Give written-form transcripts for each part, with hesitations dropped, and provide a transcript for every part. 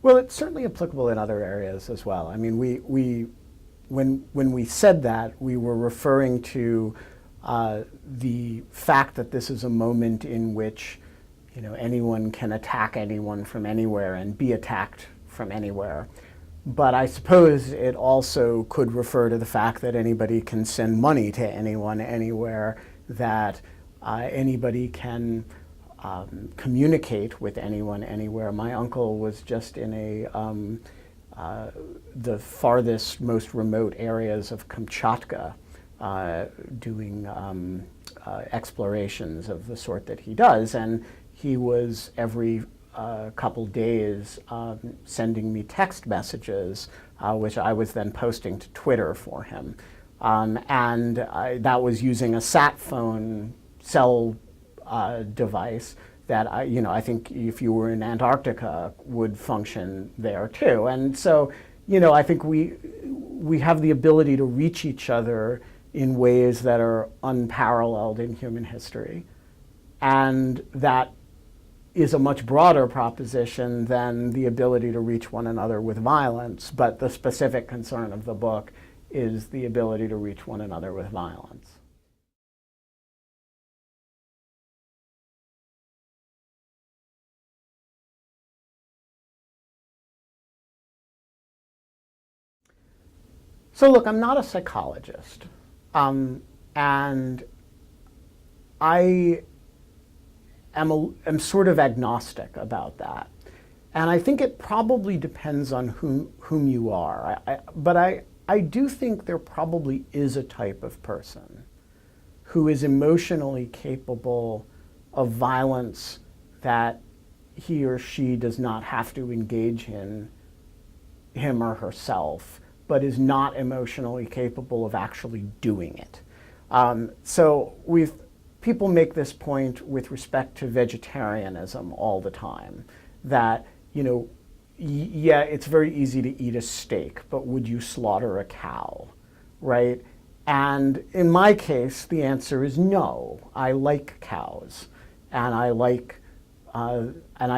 Well, it's certainly applicable in other areas as well. I mean, when we said that, we were referring to the fact that this is a moment in which, anyone can attack anyone from anywhere and be attacked from anywhere. But I suppose it also could refer to the fact that anybody can send money to anyone anywhere, that anybody can communicate with anyone anywhere. My uncle was just in the farthest, most remote areas of Kamchatka doing explorations of the sort that he does, and he was every couple days sending me text messages, which I was then posting to Twitter for him. That was using a sat phone cell device that I think if you were in Antarctica would function there too. And so, I think we have the ability to reach each other in ways that are unparalleled in human history. And that is a much broader proposition than the ability to reach one another with violence. But the specific concern of the book is the ability to reach one another with violence. So look, I'm not a psychologist, and I am sort of agnostic about that. And I think it probably depends on whom you are. But I do think there probably is a type of person who is emotionally capable of violence that he or she does not have to engage in, him or herself, but is not emotionally capable of actually doing it. So people make this point with respect to vegetarianism all the time, that, yeah, it's very easy to eat a steak, but would you slaughter a cow, right? And in my case, the answer is no. I like cows, and I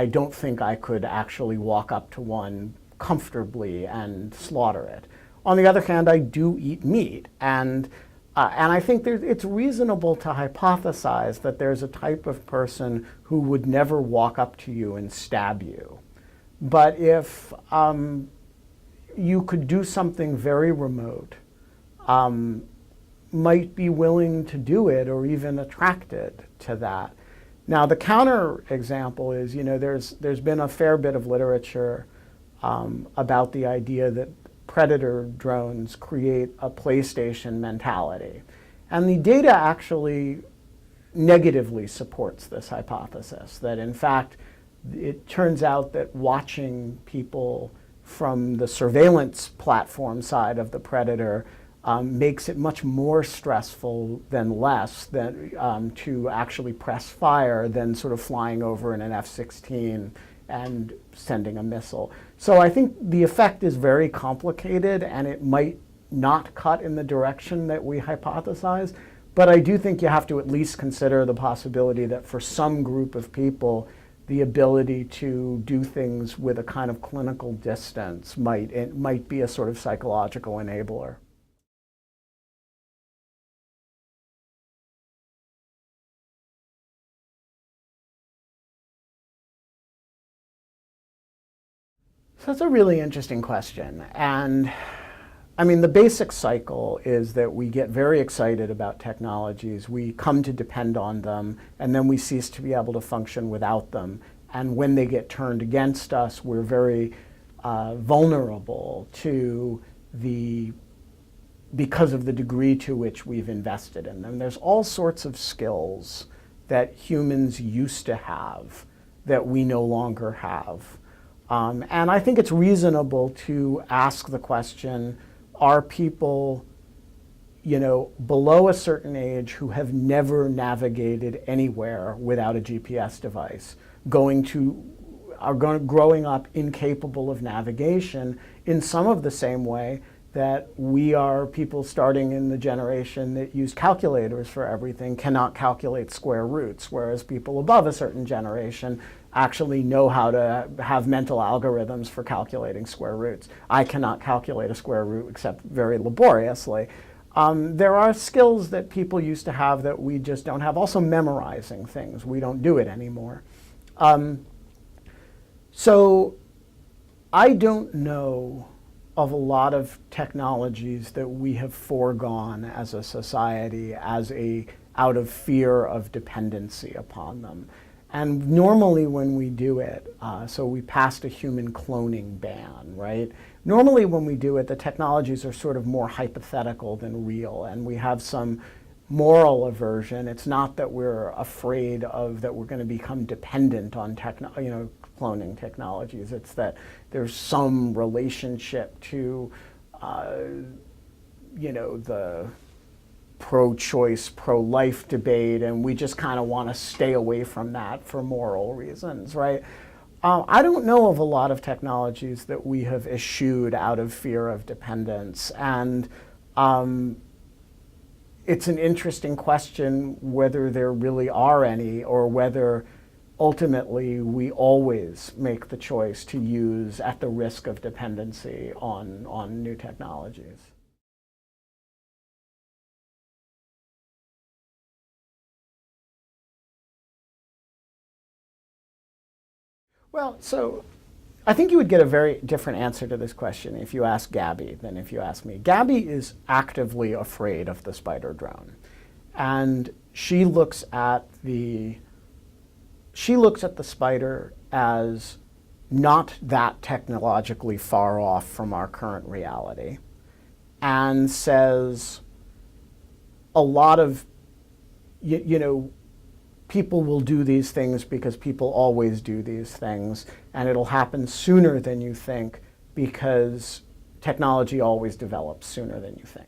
don't think I could actually walk up to one comfortably and slaughter it. On the other hand, I do eat meat, and I think it's reasonable to hypothesize that there's a type of person who would never walk up to you and stab you. But if you could do something very remote, might be willing to do it or even attracted to that. Now, the counter example is, there's been a fair bit of literature about the idea that predator drones create a PlayStation mentality. And the data actually negatively supports this hypothesis, that in fact, it turns out that watching people from the surveillance platform side of the predator makes it much more stressful than less than to actually press fire than sort of flying over in an F-16 and sending a missile. So I think the effect is very complicated, and it might not cut in the direction that we hypothesize. But I do think you have to at least consider the possibility that for some group of people, the ability to do things with a kind of clinical distance might be a sort of psychological enabler. So that's a really interesting question. And I mean, the basic cycle is that we get very excited about technologies, we come to depend on them, and then we cease to be able to function without them. And when they get turned against us, we're very vulnerable to because of the degree to which we've invested in them. There's all sorts of skills that humans used to have that we no longer have. And I think it's reasonable to ask the question, are people, below a certain age who have never navigated anywhere without a GPS device growing up incapable of navigation in some of the same way that we are people starting in the generation that use calculators for everything cannot calculate square roots, whereas people above a certain generation actually know how to have mental algorithms for calculating square roots. I cannot calculate a square root except very laboriously. There are skills that people used to have that we just don't have. Also memorizing things. We don't do it anymore. So I don't know of a lot of technologies that we have foregone as a society out of fear of dependency upon them. And normally when we do it, so we passed a human cloning ban, right? Normally when we do it, the technologies are sort of more hypothetical than real, and we have some moral aversion. It's not that we're afraid that we're going to become dependent on cloning technologies. It's that there's some relationship to, the pro-choice, pro-life debate, and we just kind of want to stay away from that for moral reasons, right? I don't know of a lot of technologies that we have eschewed out of fear of dependence, and it's an interesting question whether there really are any, or whether ultimately we always make the choice to use at the risk of dependency on new technologies. Well, so I think you would get a very different answer to this question if you ask Gabby than if you ask me. Gabby is actively afraid of the spider drone. And she looks at the spider as not that technologically far off from our current reality, and says a lot of, people will do these things because people always do these things, and it'll happen sooner than you think because technology always develops sooner than you think.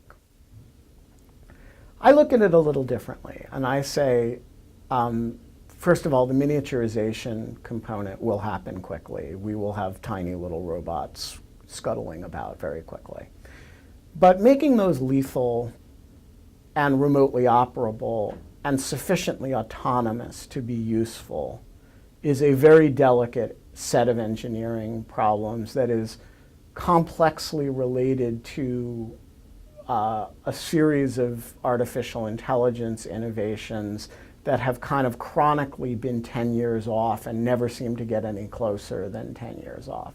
I look at it a little differently, and I say, first of all, the miniaturization component will happen quickly. We will have tiny little robots scuttling about very quickly. But making those lethal and remotely operable and sufficiently autonomous to be useful is a very delicate set of engineering problems that is complexly related to a series of artificial intelligence innovations that have kind of chronically been 10 years off and never seem to get any closer than 10 years off.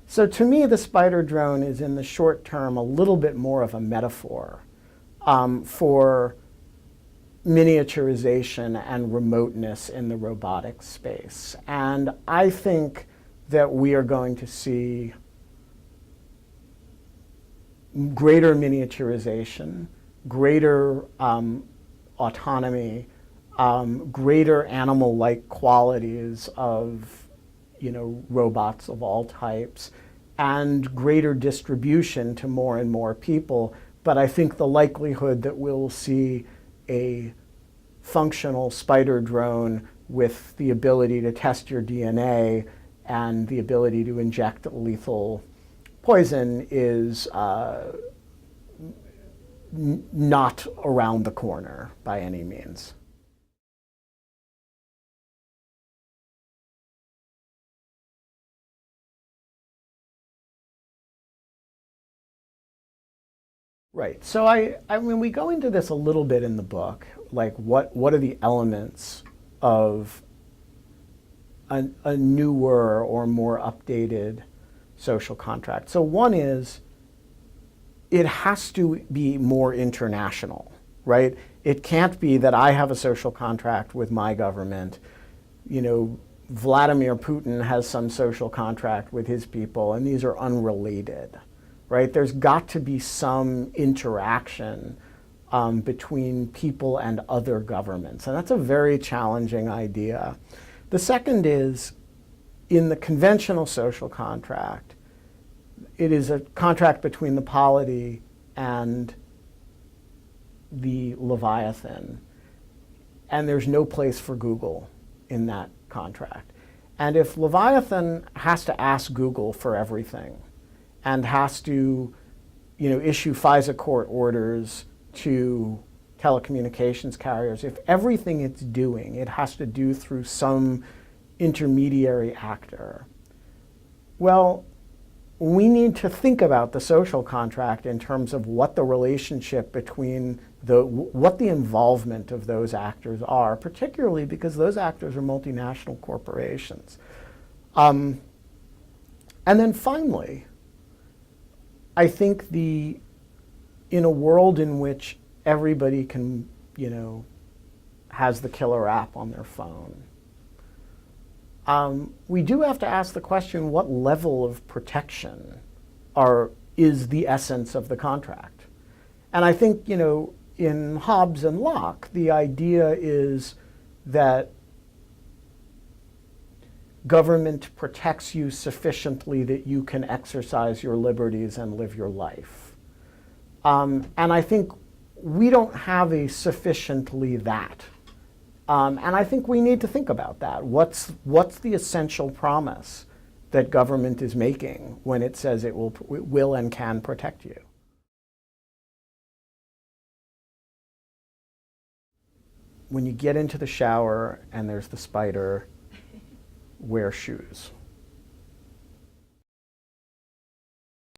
So to me, the spider drone is in the short term a little bit more of a metaphor for miniaturization and remoteness in the robotics space. And I think that we are going to see greater miniaturization, greater autonomy, greater animal-like qualities of robots of all types, and greater distribution to more and more people. But I think the likelihood that we'll see a functional spider drone with the ability to test your DNA and the ability to inject lethal poison is not around the corner by any means. Right. So I mean, we go into this a little bit in the book, like what are the elements of a newer or more updated social contract. So one is it has to be more international, right? It can't be that I have a social contract with my government, Vladimir Putin has some social contract with his people, and these are unrelated. Right? There's got to be some interaction between people and other governments. And that's a very challenging idea. The second is, in the conventional social contract, it is a contract between the polity and the Leviathan. And there's no place for Google in that contract. And if Leviathan has to ask Google for everything, and has to issue FISA court orders to telecommunications carriers, if everything it's doing, it has to do through some intermediary actor? Well, we need to think about the social contract in terms of what the relationship between what the involvement of those actors are, particularly because those actors are multinational corporations. And then finally, I think in a world in which everybody can, has the killer app on their phone, we do have to ask the question, what level of protection is the essence of the contract? And I think, in Hobbes and Locke, the idea is that government protects you sufficiently that you can exercise your liberties and live your life. And I think we don't have a sufficiently that. And I think we need to think about that. What's the essential promise that government is making when it says it will and can protect you? When you get into the shower and there's the spider, wear shoes.